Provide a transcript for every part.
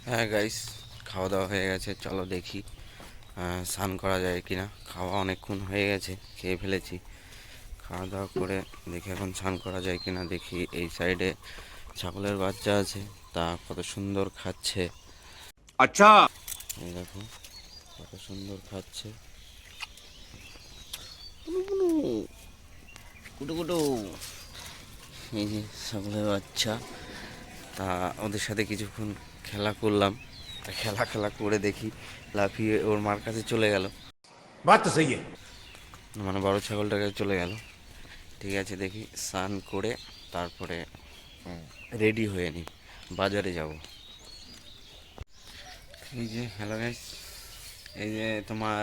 হ্যাঁ গাইস, খাওয়া দাওয়া হয়ে গেছে। চলো দেখি স্নান করা যায় কিনা। খাওয়া অনেকক্ষণ হয়ে গেছে, খেয়ে ফেলেছি। খাওয়া দাওয়া করে দেখি এখন স্নান করা যায় কিনা। দেখি এই সাইডে ছাগলের বাচ্চা আছে, তা কত সুন্দর খাচ্ছে। अच्छा। এই দেখো কত সুন্দর খাচ্ছে। কুটু কুটু, এই যে ছাগলের বাচ্চা। তা ওদের সাথে কিছুক্ষণ খেলা করলাম। তা খেলা খেলা করে দেখি লাফিয়ে ওর মার কাছে চলে গেল, बात तो सही है। মানে বড় ছাগলটার কাছে চলে গেল। ঠিক আছে, দেখি স্নান করে তারপরে রেডি হয়ে নিই, বাজারে যাব। এই যে হ্যালো গাইস, এই যে তোমার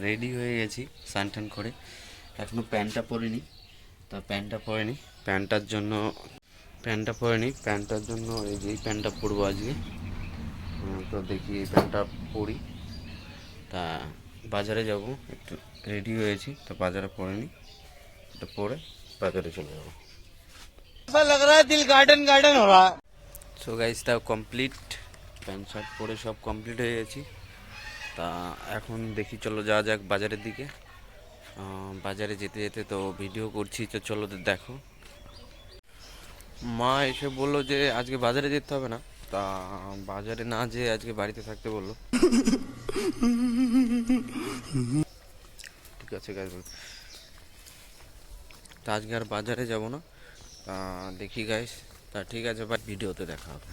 রেডি হয়ে গেছি স্নান টান করে। এখনও প্যান্টটা পরিনি, তা প্যান্টটা পরে নিই। প্যান্টটার জন্য এই যে এই প্যান্টটা পরবো আজকে। তো দেখি এই প্যান্টটা পরি। তা বাজারে যাব, একটু রেডি হয়েছি, তো বাজারে পরে নিই। এটা পরে বাজারে চলে যাবো। ऐसा लग रहा है दिल गार्डन गार्डन हो रहा है। সো গাইস, তাও কমপ্লিট, প্যান্ট শার্ট পরে সব কমপ্লিট হয়ে গেছি। তা এখন দেখি, চলো যাওয়া যাক বাজারের দিকে। বাজারে যেতে যেতে তো ভিডিও করছি, তো চলো দেখো। মা এসে বললো যে আজকে বাজারে যেতে হবে না, তা বাজারে না যেয়ে আজকে বাড়িতে থাকতে বললো। ঠিক আছে গাইস, তা আজকে আর বাজারে যাব না। দেখি গাইস, তা ঠিক আছে, ভিডিওতে দেখা হবে।